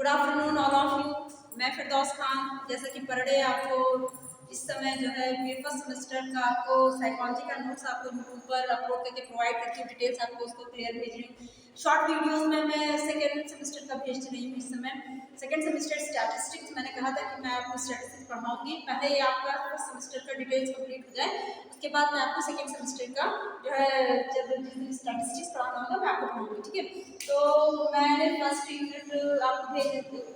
Good afternoon all of you. मैं फिरदौस खान, जैसा कि पर डे आपको इस समय जो है मेरे फर्स्ट सेमेस्टर का आपको साइकोलॉजी का नोट्स आपको यूट्यूब पर अपलोड करके प्रोवाइड करती हूँ। डिटेल्स आपको उसको क्लियर भेज रही हूँ। शॉर्ट वीडियोस में मैं सेकेंड सेमेस्टर का भेज रही हूँ। इस समय सेकेंड सेमेस्टर स्टैटिस्टिक्स, मैंने कहा था कि मैं आपको स्टैटिस्टिक्स पढ़ाऊंगी। पहले ये आपका फर्स्ट सेमेस्टर का डिटेल्स कंप्लीट हो जाए, उसके बाद मैं आपको सेकेंड सेमेस्टर का जो है जब स्टैटिस्टिक्स पढ़ाना होगा मैं आपको पढ़ाऊंगी। ठीक है, तो मैंने फर्स्ट यूनिट आपको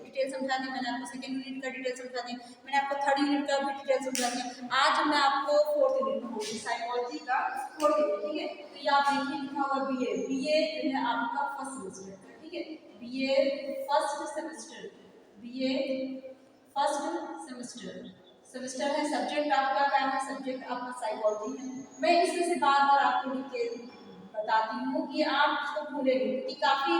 डिटेल समझा दी, मैंने आपको सेकेंड यूनिट का डिटेल समझा दी, मैंने आपको थर्ड यूनिट का भी डिटेल समझा दी। आज मैं आपको फोर्थ यूनिट पढ़ाऊंगी, साइकोलॉजी का फोर्थ यूनिट। ठीक है, तो ये आप देखिए लिखा होगा बीए। बीए जो है आपका फर्स्ट सेमेस्टर। ठीक है, BA first semester, BA first semester. Semester है, सब्जेक्ट आपका क्या है? सब्जेक्ट आपका साइकोलॉजी है। मैं इसमें से बार बार आपको डिटेल बताती हूँ कि आप इसको भूलेंगे, क्योंकि काफ़ी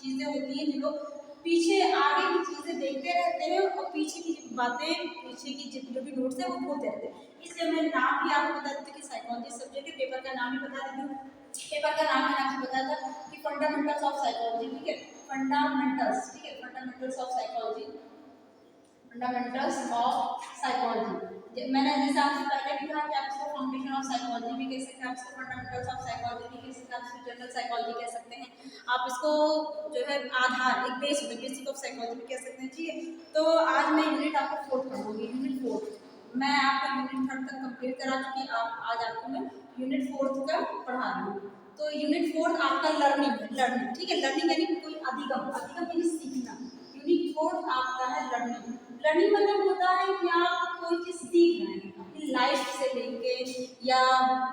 चीज़ें होती हैं जो लोग पीछे आगे की चीज़ें देखते रहते हैं और पीछे की बातें, पीछे की जो भी नोट्स है वो भूलते रहते हैं। इसलिए मैं नाम भी आपको बता देती हूँ कि साइकोलॉजी सब्जेक्ट है। पेपर का नाम भी बता देती हूँ। पेपर का नाम मैंने आपको बताया था कि फंडामेंटल्स ऑफ साइकोलॉजी। ठीक है, फंडामेंटल्स। ठीक है, fundamentals of psychology, fundamentals of psychology. मैंने जैसे आपसे पहले भी कहा कि आप इसको फाउंडेशन ऑफ साइकोलॉजी भी कह सकते हैं, आप इसको फंडामेंटल्स ऑफ साइकोलॉजी भी कह सकते हैं, आप इसको जनरल साइकोलॉजी कह सकते हैं, आप इसको जो है आधार, एक बेसिक ऑफ साइकोलॉजी भी कह सकते हैं। ठीक है, तो आज मैं यूनिट आपको फोर्थ पढ़ाऊंगी, यूनिट फोर्थ। मैं आपको यूनिट थर्ड तक कंप्लीट करा चुकी, आज आपको मैं यूनिट फोर्थ का पढ़ा रही हूँ। तो यूनिट फोर्थ आपका लर्निंग है, लर्निंग। ठीक है, लर्निंग यानी कोई अधिगम, अधिगम यानी सीखना। यूनिट फोर्थ आपका है लर्निंग। लर्निंग मतलब होता है कि आप कोई चीज़ सीख रहे हैं अपनी लाइफ से लेके, या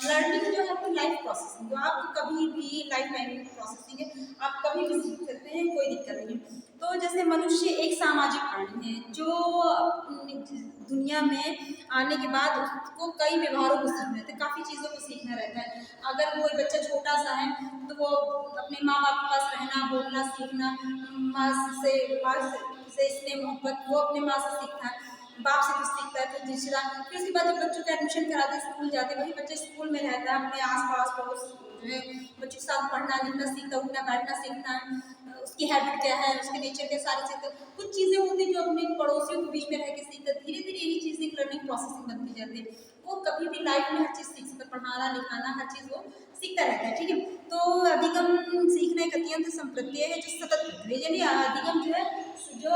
लर्निंग जो है अपनी लाइफ प्रोसेसिंग, जो आप कभी भी लाइफ टाइम प्रोसेसिंग है, आप कभी भी सीख सकते हैं, कोई दिक्कत नहीं है। तो जैसे मनुष्य एक सामाजिक प्राणी है जो दुनिया में आने के बाद उसको कई व्यवहारों को सीखना रहता है, काफ़ी चीज़ों को सीखना रहता है। अगर कोई बच्चा छोटा सा है तो वो अपने माँ बाप के पास रहना, बोलना सीखना, माँ से स्नेह मोहब्बत वो अपने माँ से सीखता है, बाप से कुछ सीखता है, फिर दूसरा, फिर उसके बाद जब बच्चों का एडमिशन कराते हैं, स्कूल जाते हैं, वही बच्चे स्कूल में रहता है, अपने आस पास पड़ोस जो है बच्चों के साथ पढ़ना लिखना सीखता है, उठना बैठना सीखता है, उसकी हैबिट क्या है, उसके नेचर के सारे सीखता है। कुछ चीज़ें होती हैं जो अपने पड़ोसियों के बीच में रह के सीखता है। धीरे धीरे यही चीज़ एक लर्निंग प्रोसेसिंग बनती जाती है। वो कभी भी लाइफ में हर चीज़ सीख सकता है, पढ़ाना लिखाना हर चीज़ वो सीखता रहता है। ठीक है, तो अधिगम सीखना एक अत्यंत संप्रत्यय है जो सतत प्रक्रिया, यानी अधिगम जो है जो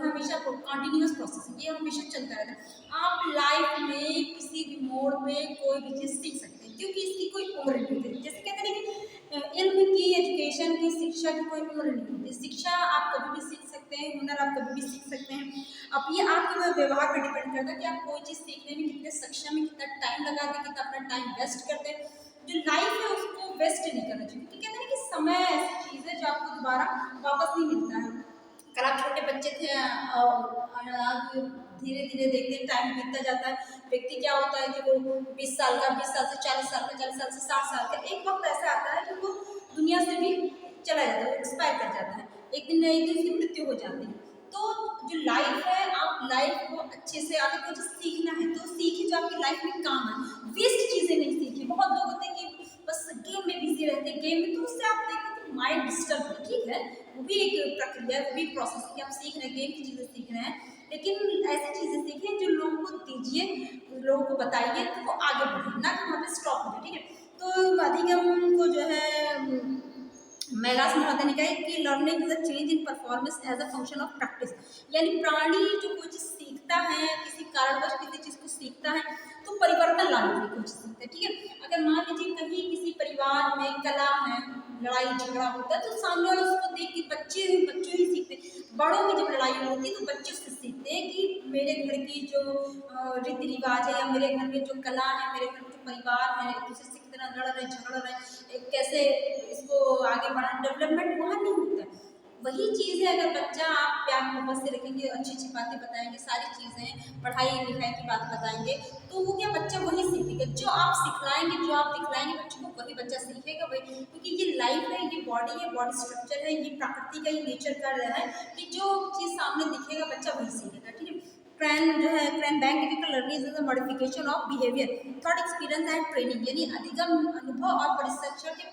हमेशा कॉन्टिन्यूस प्रोसेस है, ये हमेशा चलता रहता है। आप लाइफ में किसी भी मोड़ पे कोई भी चीज़ सीख सकते हैं, क्योंकि इसकी कोई उम्र नहीं होती। जैसे कहते हैं कि इल्म की, एजुकेशन की, शिक्षा की कोई उम्र नहीं होती। शिक्षा आप कभी भी सीख सकते हैं, हुनर आप कभी भी सीख सकते हैं। अब ये आपके व्यवहार पर डिपेंड करता है कि आप कोई चीज़ सीखने में कितने सक्षम है, कितना टाइम लगाते हैं, कितना अपना टाइम वेस्ट करते हैं। जो लाइफ है उसको वेस्ट नहीं करना चाहिए, क्योंकि कहते हैं कि समय ऐसी चीज़ है जो आपको दोबारा वापस नहीं मिलता है। कल आप छोटे बच्चे थे आज धीरे धीरे देखते टाइम बीतता जाता है। व्यक्ति क्या होता है कि वो 20 साल का, 20 साल से 40 साल का, 40 साल से 60 साल का, एक वक्त ऐसा आता है कि वो दुनिया से भी चला जाता है, एक्सपायर कर जाता है, एक दिन न एक दिन उसकी मृत्यु हो जाती है। तो जो लाइफ है, आप लाइफ को अच्छे से, अगर कुछ सीखना है तो सीखिए जो आपकी लाइफ में काम है, वेस्ट चीज़ें नहीं सीखिए। बहुत लोग होते हैं कि बस गेम में बिजी रहते हैं, गेम में तो उससे आप देखते हैं तो माइंड डिस्टर्ब है। ठीक है, वो भी एक प्रक्रिया, वो भी एक प्रोसेस है कि आप सीख रहे हैं, गेम की चीज़ें सीख रहे हैं, लेकिन ऐसी चीज़ें सीखें जो लोगों को दीजिए, लोगों को बताइए तो वो आगे बढ़े, ना कि वहाँ पे स्टॉप हो जाए। ठीक है, तो अधिगम को जो है मैगास महोदय ने कहा कि learning is a change in performance as a function of practice, यानी प्राणी जो कोई चीज़ सीखता है, किसी कारणवश किसी चीज़ को सीखता है तो परिवर्तन लाने के लिए कोई चीज़ सीखता है। ठीक है, अगर मान लीजिए कहीं किसी परिवार में कला है, लड़ाई झगड़ा होता है, तो सामने वाले उसको देख के बच्चों ही सीखते हैं। बड़ों में जब लड़ाई होती है तो बच्चे उससे सीखते हैं कि मेरे घर की जो रीति रिवाज है, या मेरे घर में जो कला है, मेरे घर में जो परिवार है, एक दूसरे से कितना लड़ रहे झगड़ रहे, कैसे इसको आगे बढ़ाना, डेवलपमेंट वहाँ नहीं होता है। वही चीज़ है, अगर बच्चा आप प्यार मोहब्बत से रखेंगे, अच्छी अच्छी बातें बताएंगे, सारी चीज़ें पढ़ाई लिखाई की बात बताएंगे, तो वो क्या बच्चा वही सीखेगा। जो आप सिखलाएंगे, जो आप दिखलाएंगे बच्चों को, वही बच्चा सीखेगा। वही, क्योंकि ये लाइफ है, ये बॉडी है, बॉडी स्ट्रक्चर है, ये प्रकृति का, ये नेचर का रहा है कि जो चीज़ सामने दिखेगा बच्चा वही सीखेगा। ठीक है, ट्रेंड जो है, trend bank learning is the modification of behaviour, thought, experience and training, यानी अधिगम अनुभव और परिशिक्षण के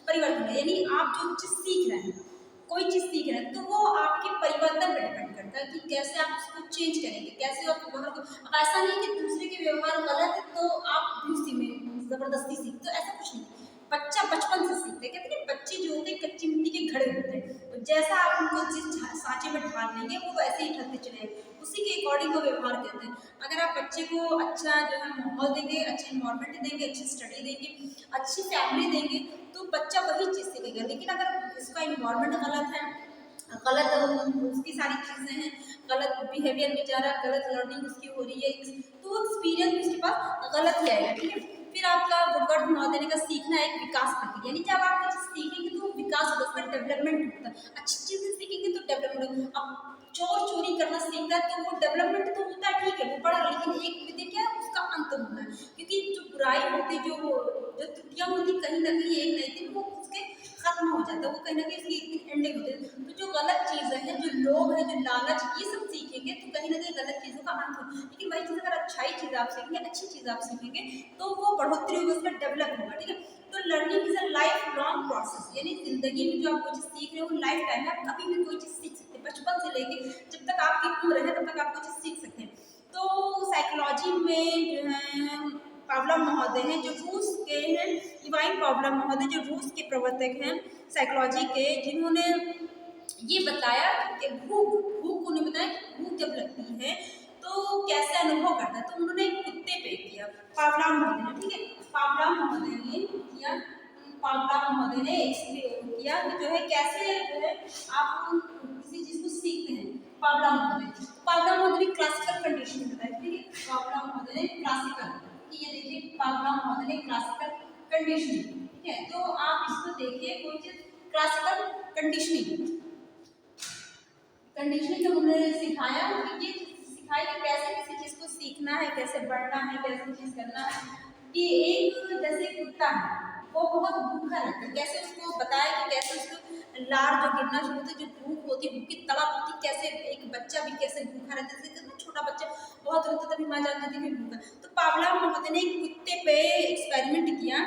परिवर्तन है। यानी आप जो चीज़ सीख रहे हैं, कोई चीज़ सीख रहे हैं तो वो आपके परिवर्तन पर डिपेंड करता है कि कैसे आप उसको चेंज करेंगे, कैसे आप व्यवहार को। अब ऐसा नहीं कि दूसरे के व्यवहार गलत है तो आप भी उसी में जबरदस्ती सीख, तो ऐसा कुछ नहीं। बच्चा बचपन से सीखते हैं, कहते हैं कि बच्चे जो होते हैं कच्ची मिट्टी के घड़े होते हैं, तो जैसा आप उनको जिस सांचे में ढाल लेंगे वो वैसे ही ढलते चले जाएंगे, उसी के अकॉर्डिंग वो व्यवहार करते हैं। अगर आप बच्चे को अच्छा जो है माहौल देंगे, अच्छे इन्वायरमेंट देंगे, अच्छी स्टडी देंगे, अच्छी फैमिली देंगे, तो बच्चा वही चीज़ सीखेगा। लेकिन अगर इसका इन्वायरमेंट गलत है, गलत उसकी सारी चीज़ें हैं, गलत बिहेवियर में जा रहा है, गलत लर्निंग उसकी हो रही है, तो एक्सपीरियंस भी उसके पास गलत ही आएगा। ठीक है, फिर आपका वुडवर्ड महोदय का सीखना एक विकास प्रक्रिया, यानी जब आप कुछ सीखेंगे तो विकास होगा, उसका डेवलपमेंट होता है। अच्छी चीज़ें सीखेंगे तो डेवलपमेंट। अब चोर चोरी करना सीखता है तो वो डेवलपमेंट तो होता है, ठीक है वो बड़ा, लेकिन एक विधि क्या है उसका अंत होना है, क्योंकि जो बुराई होती, जो त्रुटियां होती, कहीं ना कहीं एक नहीं दिन वो उसके खत्म हो जाता है, वो कहीं ना कहीं उसकी एक दिन एंडिंग होती है। तो जो गलत चीज़ें हैं, जो लोभ है, जो लालच, ये सब सीखेंगे तो कहीं ना कहीं गलत चीज़ों का अंत हो। लेकिन वही चीज़ अगर अच्छाई चीज़ आप सीखेंगे, अच्छी चीज़ आप सीखेंगे तो वो बढ़ोतरी होगी, उसका डेवलप होगा। ठीक है, तो learning is a life long process, यानी जिंदगी में जो आप कोई चीज़ सीख रहे हो लाइफ टाइम है, आप कभी भी कोई चीज़ सीख सकते हैं, बचपन से लेके जब तक आपकी उम्र है तब तक आप कोई चीज़ सीख सकते हैं। तो साइकोलॉजी में जो है पावलोव महोदय हैं, जो रूस के हैं, इवान पावलोव महोदय जो रूस के प्रवर्तक हैं साइकोलॉजी के, जिन्होंने ये बताया कि भूख भूख उन्हें बताया कि भूख जब लगती है तो कैसे अनुभव करता है। तो उन्होंने एक कुत्ते पे किया, पावलोव महोदय ने। ठीक है, पावलोव महोदय ने किया, पावलोव महोदय ने किया कि जो है कैसे जो है आप किसी चीज़ को सीखते हैं। पावलोव महोदय ने क्लासिकल कंडीशनिंग बताई। ठीक है, पावलोव महोदय ने क्लासिकल, ये देखिए पावलोव महोदय ने क्लासिकल कंडीशनिंग। ठीक है, तो आप इसको देखिए, कोई चीज़ क्लासिकल कंडीशनिंग, कंडीशनिंग जब उन्होंने सिखाया कि ये सिखाया कि कैसे किसी चीज़ को सीखना है, कैसे बढ़ना है, कैसे चीज़ करना है। कि एक जैसे कुत्ता है वो बहुत भूखा रहता है, कैसे उसको बताया कि कैसे उसको लार जो गिरना शुरू होती है, जो भूख होती है, भूख की तड़प होती है, कैसे एक बच्चा भी कैसे भूखा रहता है, जैसे छोटा बच्चा बहुत रोता तभी माँ जान जाती है भूखा। तो पावलोव महोदय ने एक कुत्ते पे एक्सपेरिमेंट किया,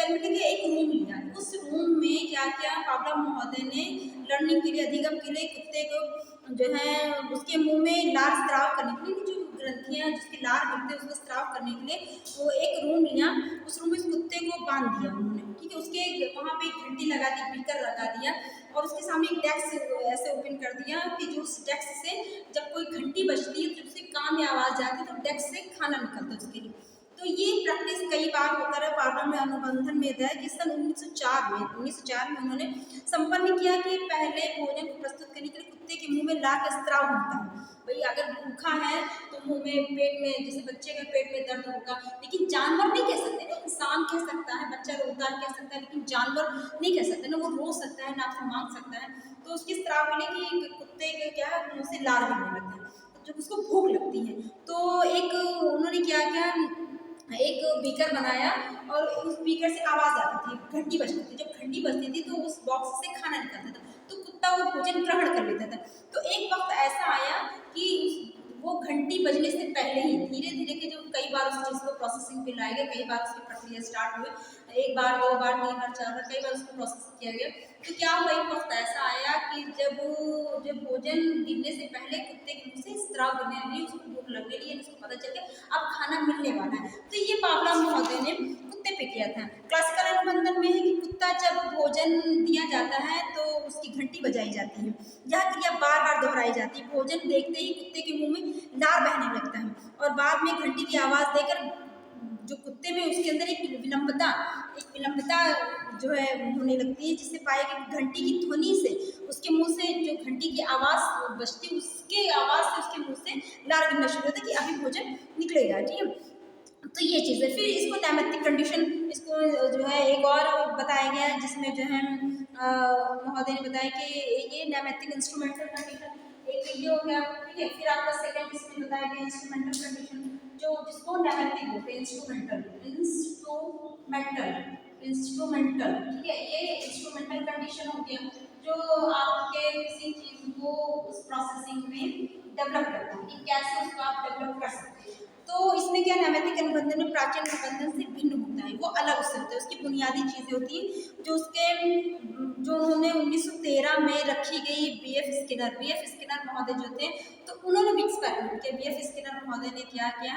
एक रूम लिया, उस रूम में क्या किया पावलोव महोदय ने लर्निंग के लिए, अधिगम के लिए कुत्ते को जो है उसके मुंह में लार स्राव करने के लिए, जो ग्रंथियां जिसकी लार गिरते हैं उसको स्राव करने के लिए वो एक रूम लिया, उस रूम में उस कुत्ते को बांध दिया उन्होंने। ठीक है, उसके वहाँ पे एक घंटी लगा दी, बीकर लगा दिया, और उसके सामने एक डेस्क ऐसे ओपन कर दिया कि जो उस डेस्क से जब कोई घंटी बजती है तो उससे कान में आवाज़ जाती है तो डेस्क से खाना निकलता है उसके लिए। तो ये प्रैक्टिस कई बार होता रहा। पावलोव ने अनुबंधन में दिया कि सन 1904 में उन्होंने संपन्न किया कि पहले भोजन को प्रस्तुत करने के लिए कुत्ते के मुंह में लार का स्त्राव होता है। भाई अगर भूखा है तो मुंह में, पेट में, जैसे बच्चे के पेट में दर्द होगा, लेकिन जानवर नहीं कह सकते ना, इंसान कह सकता है, बच्चा रोता है कह सकता है, लेकिन जानवर नहीं कह सकते ना, वो रो सकता है ना, आपसे मांग सकता है। तो उसके स्त्राव के लिए कि कुत्ते के क्या है मुँह से लार गिरने लगता है जब उसको भूख लगती है। तो एक उन्होंने क्या किया, एक बीकर बनाया और उस बीकर से आवाज़ आती थी, घंटी बजती थी, जब घंटी बजती थी तो उस बॉक्स से खाना निकलता था, तो कुत्ता वो भोजन ग्रहण कर लेता था। तो एक वक्त ऐसा आया कि वो घंटी बजने से पहले ही धीरे धीरे के जो कई बार उस चीज़ को प्रोसेसिंग पे लाया गया, कई बार उसकी प्रक्रिया स्टार्ट हुई, एक बार, दो बार, तीन बार, चार बार, कई बार उसको प्रोसेस किया गया। तो क्या हुआ, एक वक्त ऐसा आया कि जब भोजन गिरने से पहले कुत्ते के मुँह से स्त्राव गिरने लगी, उसको भूख लगने लगी, उसको पता चल गया अब खाना मिलने वाला है। तो ये पावलोव महोदय ने कुत्ते पे किया था। क्लासिकल अनुबंधन में है कि कुत्ता जब भोजन दिया जाता है तो उसकी घंटी बजाई जाती है, यह क्रिया बार बार दोहराई जाती है, भोजन देखते ही कुत्ते के मुंह में लार बहने लगता है, और बाद में घंटी की आवाज़ देकर जो कुत्ते में उसके अंदर एक विलंबता जो है होने लगती है, जिससे पाया कि घंटी की ध्वनि से उसके मुंह से जो घंटी की आवाज़ बजती, उसके आवाज़ से उसके मुंह से लार गिरना शुरू होता है कि अभी भोजन निकलेगा। ठीक है, तो ये चीज़ है। फिर इसको नैमित्तिक कंडीशन, इसको जो है एक और बताया गया है, जिसमें जो है महोदय ने बताया कि ये नैमित्तिक इंस्ट्रूमेंटल कंडीशन एक ये हो गया। ठीक है, फिर आपका सेकंड इसमें बताया गया इंस्ट्रूमेंटल कंडीशन, जो जिसको नैमित्तिक बोलते हैं, इंस्ट्रूमेंटल। ठीक है, ये इंस्ट्रूमेंटल कंडीशन हो गया जो आपके किसी चीज़ को उस प्रोसेसिंग में डेवलप करता है कि कैसे उसको आप डेवलप कर सकते हैं। तो इसमें क्या नैमित्तिक अनुबंधन में प्राचीन अनुबंधन से भिन्न होता है, वो अलग उससे होता है। उसकी बुनियादी चीज़ें होती हैं जो उसके जो उन्होंने 1913 में रखी गई बी एफ स्किनर महोदय जो थे, तो उन्होंने भी एक्सपेरिमेंट किया। बी एफ स्किनर महोदय ने क्या किया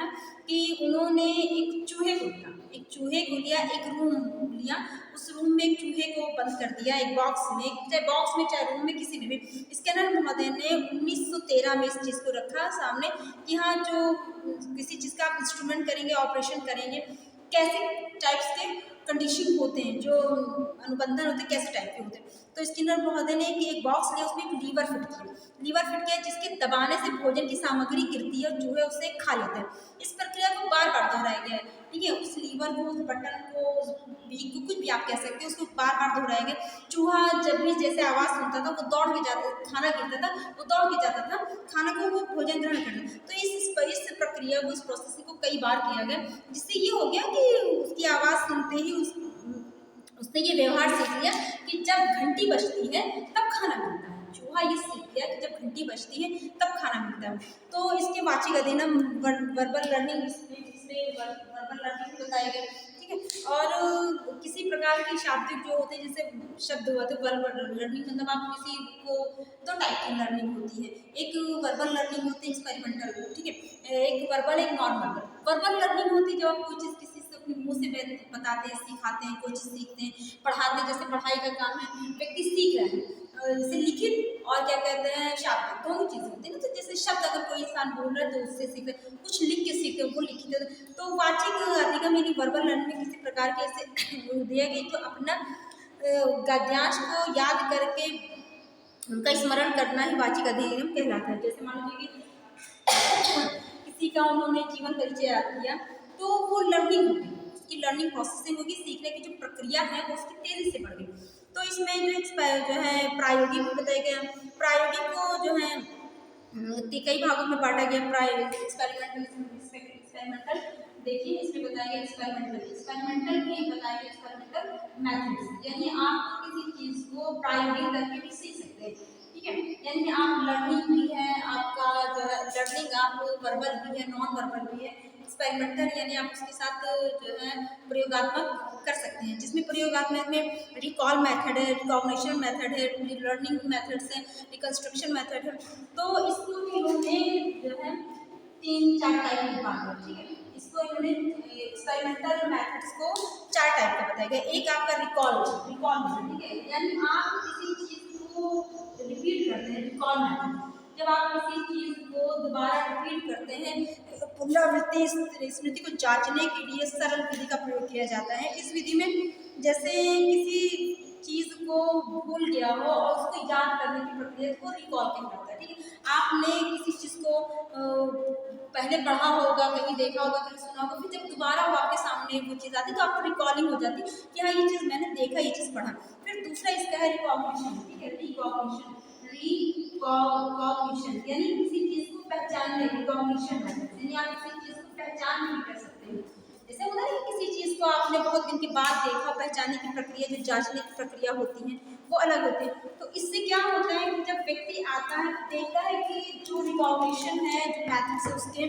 कि उन्होंने एक चूहे को लिया, एक रूम लिया, उस रूम में एक चूहे को बंद कर दिया एक बॉक्स में, चाहे रूम में, किसी में भी। स्किनर महोदय ने 1913 में इस चीज़ को रखा सामने कि हाँ, जो किसी चीज़ का आप इंस्ट्रूमेंट करेंगे, ऑपरेशन करेंगे, कैसे टाइप्स के कंडीशन होते हैं, जो अनुबंधन होते हैं कैसे टाइप के होते हैं। तो स्किनर महोदय ने एक बॉक्स लिया, उसमें एक लीवर फिट किया जिसके दबाने से भोजन की सामग्री गिरती है और चूहे उसे खा लेते हैं। इस प्रक्रिया को बार बार दोहराया गया है, ठीक है। उस लीवर को, उस बटन को, उस बीक को, कुछ भी आप कह सकते हैं, उसको बार बार दोहराया गया। चूहा जब भी जैसे आवाज़ सुनता था वो दौड़ के जाता, खाना गिरता था वो दौड़ के जाता था, खाना को वो भोजन ग्रहण करता। तो इस प्रक्रिया को, इस प्रोसेसिंग को कई बार किया गया, जिससे ये हो गया कि उसकी आवाज़ सुनते ही उसने ये व्यवहार सीख लिया कि जब घंटी बजती है तब खाना मिलता है। चूहा ये सीख लिया कि जब घंटी बजती है तब खाना मिलता है। तो इसके वाचिक अध्ययन वर्बल लर्निंग, वर्बल लर्निंग बताया गया, ठीक है। और किसी प्रकार की शाब्दिक जो होते हैं, जैसे शब्द होते हैं, वर्बल लर्निंग मतलब आप किसी को, दो टाइप की लर्निंग होती है। एक वर्बल लर्निंग होती है एक्सपेरिमेंटल, ठीक है, एक वर्बल, एक नॉन वर्बल। वर्बल लर्निंग होती है जब आप कोई चीज़ किसी से अपने मुँह से बताते हैं, सिखाते हैं, कोई चीज़ सीखते हैं, पढ़ाते हैं। जैसे पढ़ाई का काम है, व्यक्ति सीख रहा है, जैसे लिखित और क्या कहते हैं शाब्दिक, दोनों चीज़ें होती है ना। तो जैसे शब्द अगर कोई इंसान बोल रहा है तो उससे सीखते, कुछ लिख के सीखते, वो लिखित। तो वाचिक अधिगम यानी वर्बल लर्निंग में किसी प्रकार के ऐसे दिया गई तो अपना गद्यांश को याद करके उनका स्मरण करना ही वाचिक अधिगम कहलाता है। जैसे मान लीजिए कि किसी का उन्होंने जीवन परिचय याद किया, तो वो लर्निंग होगी, उसकी लर्निंग प्रोसेसिंग होगी, सीखने की जो प्रक्रिया है वो उसकी तेजी से बढ़ गई। तो इसमें जो है प्रायोगिक भी बताया गया। प्रायोगिक को जो है कई भागों में बांटा गया। एक्सपेरिमेंटल देखिए, इसमें बताया गया एक्सपेरिमेंटल भी बताया गया, एक्सपेरिमेंटल मेथड्स, यानी आप किसी चीज़ को प्रायोगिक करके भी सीख सकते हैं, ठीक है। यानी आप लर्निंग भी है, आपका जो है लर्निंग आप वर्बल भी है, नॉन वर्बल भी है। एक्सपेरिमेंटल यानी आप उसके साथ जो है प्रयोगात्मक कर सकते हैं, जिसमें प्रयोगात्मक में रिकॉल मेथड है, रिकॉग्निशन मेथड है, लर्निंग मेथड्स हैं, रिकंस्ट्रक्शन मेथड है। तो इसको इन्होंने जो है 3-4 टाइप में बांटा, ठीक है। इसको इन्होंने एक्सपेरिमेंटल मेथड्स को 4 टाइप का बताया गया। एक आपका रिकॉल मेथड, ठीक है, यानी आप किसी चीज़ को रिपीट करते हैं, रिकॉल मेथड। जब आप किसी चीज़ को दोबारा रिपीट करते हैं, पुनरावृत्ति स्मृति को जांचने के लिए सरल विधि का प्रयोग किया जाता है। इस विधि में जैसे किसी चीज़ को भूल गया हो और उसको याद करने की प्रक्रिया को रिकॉल कहलाता है, ठीक है। आपने किसी चीज़ को पहले पढ़ा होगा, कहीं देखा होगा, कहीं सुना होगा, फिर जब दोबारा वो आपके सामने वो चीज़ आती है तो आपको रिकॉलिंग हो जाती है कि हाँ, ये चीज़ मैंने देखा, ये चीज़ पढ़ा। फिर दूसरा इसका है रिकॉग्निशन, ठीक है, रिकॉग्निशन यानी किसी चीज़ को पहचानने, रिकॉग्निशन यानी आप किसी चीज़ को पहचान नहीं कर सकते हैं। जैसे होता है कि किसी चीज़ को आपने बहुत दिन के बाद देखा, पहचानने की प्रक्रिया, जो जांचने की प्रक्रिया होती है वो अलग होती है। तो इससे क्या होता है कि जब व्यक्ति आता है तो देखता है कि जो रिकॉग्निशन है, जो मैथड्स है उसके,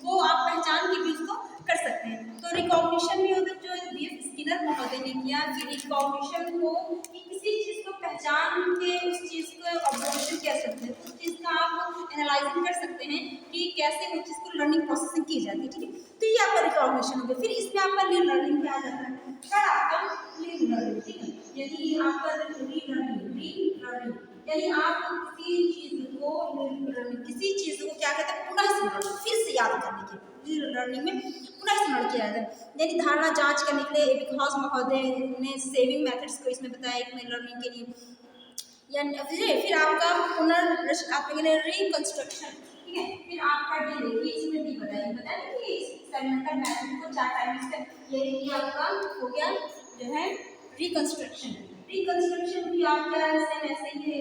वो आप पहचान के भी उसको कर सकते हैं। तो रिकॉग्निशन में मतलब जो बी.एफ. स्किनर महोदय ने किया कि रिकॉग्निशन को कि किसी चीज़ को पहचान के उस चीज़ को ऑब्जर्वेशन कह सकते हैं, उस चीज़ का आप एनालाइजिंग कर सकते हैं कि कैसे उस चीज़ को लर्निंग प्रोसेसिंग की जाती है, ठीक है। तो ये आपका रिकॉग्निशन हो गया। फिर इसमें आपका री लर्निंग क्या आ जाता है, फिर आपका री लर्निंग, ठीक है, यानी आपका री लर्निंग यानी आप किसी चीज़ को क्या कहते हैं, पुनः स्मरण, फिर से याद करने की लर्निंग में पुनः स्मरण किया जाता है। यानी धारणा जांच करने के लिए एबिंगहॉस महोदय ने सेविंग मेथड्स को इसमें बताया एक लर्निंग के लिए। यानी फिर आपका रिकंस्ट्रक्शन, ठीक है। फिर आपका डी देखिए, इसमें डी बताया कि एक्सपेरिमेंटल मेथड को 4 टाइप्स का, ये आपका हो गया जो है रिकंस्ट्रक्शन भी आपका ऐसे ही है,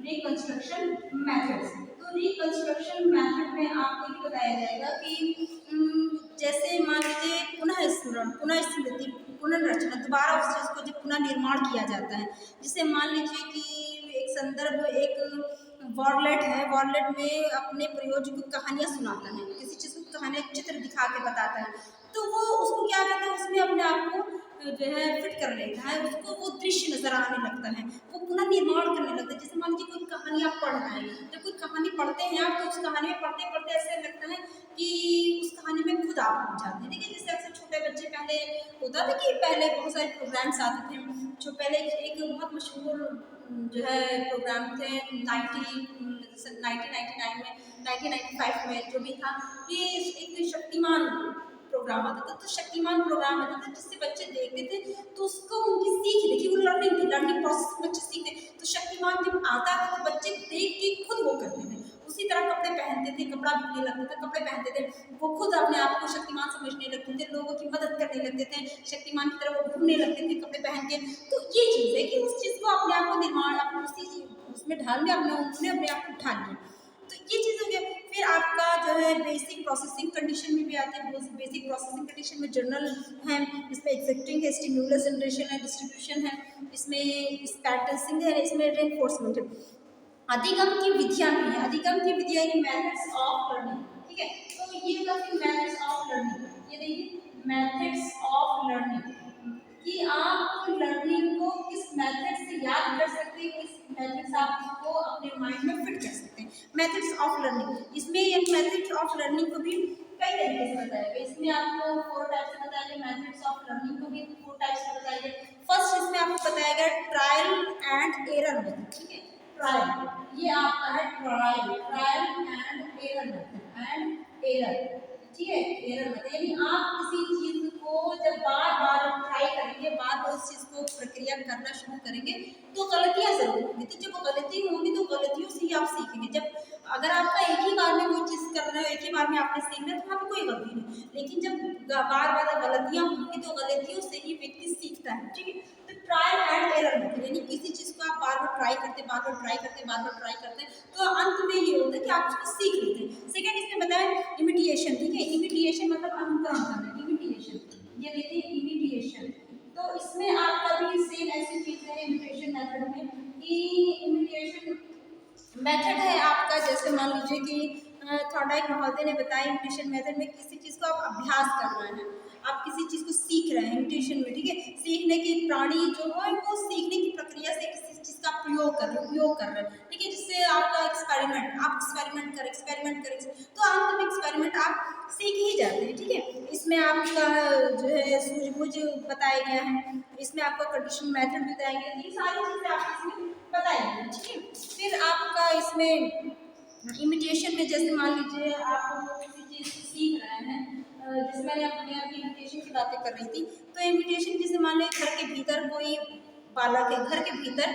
रिकंस्ट्रक्शन मेथड्स। तो रिकंस्ट्रक्शन मेथड में आपको ये बताया जाएगा कि जैसे मान लीजिए पुनः स्मृति, पुनर्रचना, दोबारा उस चीज़ को जब पुनः निर्माण किया जाता है। जैसे मान लीजिए कि एक संदर्भ, एक वॉरलेट है, वॉरलेट में अपने प्रयोजक को कहानियाँ सुनाता है, किसी चीज़ को कहानियाँ चित्र दिखा के बताता है। तो वो उसको क्या कहते हैं, उसमें अपने आप को जो है फिट कर लेता है, उसको वो दृश्य नजर आने लगता है, वो पुनर्निर्माण करने लगता है। जैसे मान लीजिए कोई कहानी आप पढ़ रहे हैं, जब कोई कहानी पढ़ते हैं आप, तो उस कहानी में पढ़ते पढ़ते ऐसा लगता है कि उस कहानी में खुद आप पहुंच जाते हैं। देखिए जैसे अक्सर छोटे बच्चे, पहले होता था कि पहले बहुत सारे प्रोग्राम्स आते थे, जो पहले एक बहुत मशहूर जो है प्रोग्राम थे 1999 में, 1995 में जो भी था, कि एक शक्तिमान प्रोग्राम आता था। तो शक्तिमान प्रोग्राम आता था जिससे बच्चे देखते थे, तो उसको उनकी सीख देखिए, वो लर्निंग थी, लर्निंग प्रोसेस में बच्चे सीखते। तो शक्तिमान जब आता था तो बच्चे देख के खुद वो करते थे। उसी तरह कपड़े पहनते थे, कपड़ा बिकने लगता था, कपड़े पहनते थे, वो खुद अपने आप को शक्तिमान समझने लगते थे, लोगों की मदद करने लगते थे, शक्तिमान की तरह वो घूमने लगते थे कपड़े पहन के। तो ये चीज़ है कि उस चीज़ को अपने आप को निर्माण, आप उसी उसमें ढाल में अपने आप को ढाल लिया। तो ये चीज़ हो गया। फिर आपका जो है बेसिक प्रोसेसिंग कंडीशन में भी आते हैं। बेसिक प्रोसेसिंग कंडीशन में जर्नल है, इसमें एग्जीक्यूटिंग है, स्टिमुलस जनरेशन है, डिस्ट्रीब्यूशन है, इसमें स्टैटिसिंग है, इसमें रेनफोर्समेंट है। अधिगम की विधियां भी है, अधिगम की विधियां यानी मेथड्स ऑफ लर्निंग, ठीक है। तो ये होती है मेथड्स ऑफ लर्निंग, ये देखिए मेथड्स ऑफ लर्निंग, कि आप लर्निंग को किस मेथड से याद कर सकते हैं, किस मेथड से आप इसको अपने माइंड में फिट कर सकते हैं। मेथड्स ऑफ लर्निंग, इसमें ये मेथड्स ऑफ लर्निंग को भी कई तरीके से बताया गया। इसमें आपको 4 टाइप से बताया गया, मेथड्स ऑफ लर्निंग को भी 4 टाइप से बताया गया। फर्स्ट इसमें आपको बताया गया ट्रायल एंड एरर मेथड, ठीक है। ट्रायल, ये आपका है trial, trial and error method, and error, ठीक है। एरर मेथड यानी आप किसी चीज को जब बार बार ट्राई करेंगे, बार बार उस चीज को प्रक्रिया करना शुरू करेंगे, तो गलतियां जरूर होंगी। तो जब गलती होंगी तो गलतियों से ही आप सीखेंगे। जब अगर आपका एक ही बार में कोई चीज कर रहे हो, एक ही बार में आपने सीखना है, तो वहाँ पे कोई गलती नहीं। लेकिन जब बार बार गलतियां होंगी तो गलतियों से ही व्यक्ति सीखता है, ठीक है। तो ट्रायल एंड एरर मेथड यानी किसी चीज को आप बार बार ट्राई करते, बार बार ट्राई करते, बार बार ट्राई करते, तो अंत में ये होता है कि आप उसको सीख लेते हैं। सेकंड इसमें बताया इमिटेशन, ठीक है। इमिटेशन मतलब अनुकरण करना, इमिटेशन, ये देखिए इमिटेशन। तो इसमें आपका भी सेम ऐसी चीज है इमिटेशन मेथड में, कि इमिटेशन मेथड है आपका, जैसे मान लीजिए कि थॉर्डीक महोदय ने बताया इमिटेशन मेथड में किसी चीज़ को आप अभ्यास कर रहे हैं, आप किसी चीज़ को सीख रहे हैं इमिटेशन में, ठीक है। सीखने की प्राणी जो है वो सीखने की प्रक्रिया से किसी चीज़ का उपयोग कर रहे हैं, ठीक है। जिससे आपका एक्सपेरिमेंट, आप एक्सपेरिमेंट करें तो अंत में एक्सपेरिमेंट आप सीख ही जाते हैं, ठीक है। इसमें आपका जो है सूझबूझ बताया गया है, इसमें आपका कंडीशन मेथड बताया गया है, ये सारी चीज़ें आपको इसमें बताई गई, ठीक है। फिर आपका इसमें इमिटेशन में जैसे मान लीजिए आप किसी चीज़ को सीख रहे हैं, जैसे मैंने अपने आप इमिटेशन की बातें कर रही थी, तो इमिटेशन जैसे मान लीजिए घर के भीतर कोई बालक है, घर के भीतर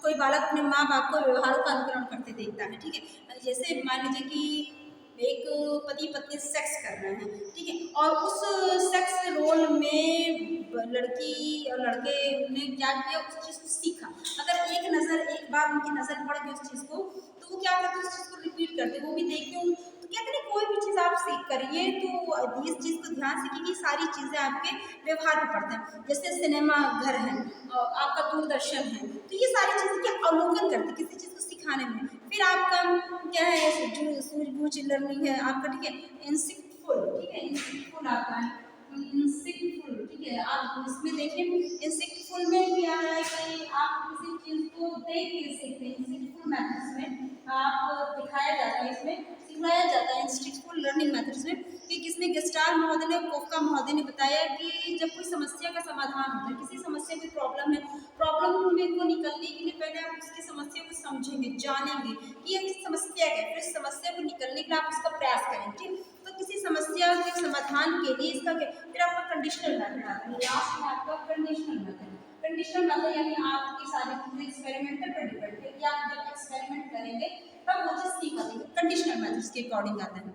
कोई बालक अपने माँ बाप को व्यवहारों का अनुकरण करते देखता है, ठीक है। जैसे मान लीजिए कि एक पति पत्नी सेक्स कर रहे हैं, ठीक है, और उस सेक्स रोल में लड़की और लड़के ने क्या किया, उस चीज़ को सीखा। अगर एक बार उनकी नज़र पड़ गई उस चीज़ को, तो वो क्या करते, उस चीज़ को रिपीट करते, वो भी देखते हैं। तो कहते हैं कोई भी चीज़ आप सीख करिए तो इस चीज़ को ध्यान से, क्योंकि सारी चीज़ें आपके व्यवहार में पड़ते हैं। जैसे सिनेमा घर है, आपका दूरदर्शन है, तो ये सारी चीज़ें क्या अवलोकन करती किसी चीज़ को सिखाने में। फिर आपका क्या है, सूझबूझ लर्निंग है आपका, ठीक है। इंसिक्टफुल, ठीक है, इंसिक्टफुल आता है, इंसिक्टफुल, ठीक है। आप इसमें देखिए इंसिक्टफुल में क्या है कि आप किसी चीज़ को देख के सीखते हैं। इंसिक्टफुल मेथड्स में आप दिखाया जाता है, इसमें सिखाया जाता है इंसिक्टफुल लर्निंग मेथड्स में, कि किसमें गेस्टार महोदय ने, कोफका महोदय ने बताया कि जब कोई समस्या का समाधान होता है, किसी समस्या की प्रॉब्लम है, प्रॉब्लम को निकलने के लिए पहले आप उसकी समस्या को समझेंगे, जानेंगे कि ये समस्या है, फिर समस्या को निकलने के लिए आप उसका प्रयास करेंगे। तो किसी समस्या के समाधान के लिए इसका फिर आपका कंडीशनल मेथड आता है, लास्ट में आपका कंडीशनल मेथड। कंडीशनल मेथड यानी आपकी सारी चीजें एक्सपेरिमेंटल पर डिपेंड है, कि आप जब एक्सपेरिमेंट करेंगे तब वो चीज सीख आती है। कंडीशनल मेथड्स के अकॉर्डिंग आते हैं,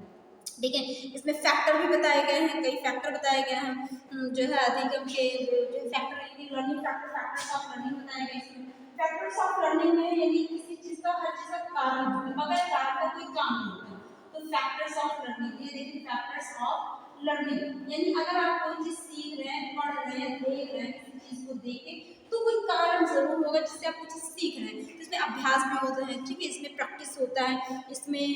ठीक है। इसमें फैक्टर भी बताए गए हैं, कई फैक्टर बताए गए हैं जो है अधिगम के, जो factor learning factor, factors of learning बताए गए इसमें। फैक्टर्स ऑफ लर्निंग में यानी किसी चीज का, हर चीज का कारण, बगैर कारण का कोई काम नहीं होता। तो फैक्टर्स ऑफ लर्निंग, ये देखिए फैक्टर्स ऑफ लर्निंग यानी अगर आप कोई चीज सीख रहे हैं, पढ़ रहे हैं, देख रहे हैं, किसी चीज को देख के, तो कोई कारण जरूर होगा जिससे आप कुछ सीख रहे हैं। इसमें अभ्यास अभ्यास भी होते हैं, ठीक है, इसमें प्रैक्टिस होता है, इसमें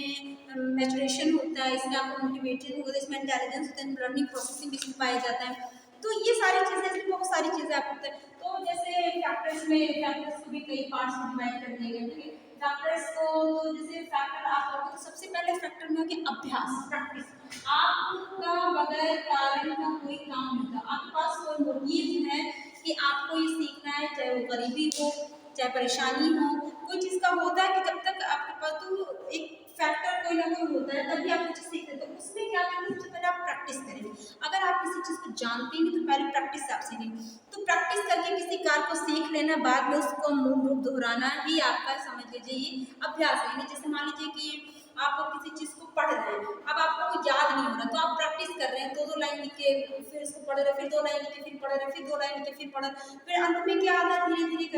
मैचुरेशन होता है, इसमें आपको मोटिवेटेड होता है, इसमें इंटेलिजेंस होता है, लर्निंग प्रोसेसिंग भी इसमें पाया जाता है। तो ये सारी चीज़ें, इसमें बहुत सारी चीज़ें आपको होता है। तो जैसे फैक्टर्स को भी कई पार्ट्स में डिवाइड कर दिए गए, ठीक है। फैक्टर्स को तो जैसे फैक्टर आप लोगों को, तो सबसे पहले फैक्टर में हो गया अभ्यास, प्रैक्टिस। आपका बगैर कारण का कोई काम नहीं था, आपके पास कोई मोटिव है कि आपको ये सीखना है, चाहे वो गरीबी हो, चाहे परेशानी हो, कोई चीज़ का होता है कि जब तक आपके पास तो एक फैक्टर कोई ना कोई होता है, तभी आप कुछ सीखते हैं। तो उसमें क्या करेंगे, सबसे पहले आप प्रैक्टिस करेंगे। अगर आप किसी चीज़ को जानते हैं तो पहले प्रैक्टिस से आप सीखेंगे। तो प्रैक्टिस करके किसी कार्य को सीख लेना, बाद में उसको मूल रूप दोहराना ही आपका, समझ लीजिए, ये अभ्यास है। यानी जैसे मान लीजिए कि आप किसी चीज़ को पढ़ रहे हैं, अब आपको वो याद नहीं हो रहा, तो आप प्रैक्टिस कर रहे हैं, दो दो लाइन लिख के फिर इसको पढ़ रहे, फिर दो लाइन लिख के फिर पढ़ रहे, फिर दो लाइन लिख के फिर पढ़ रहे, फिर अंत में क्या आता है, धीरे धीरे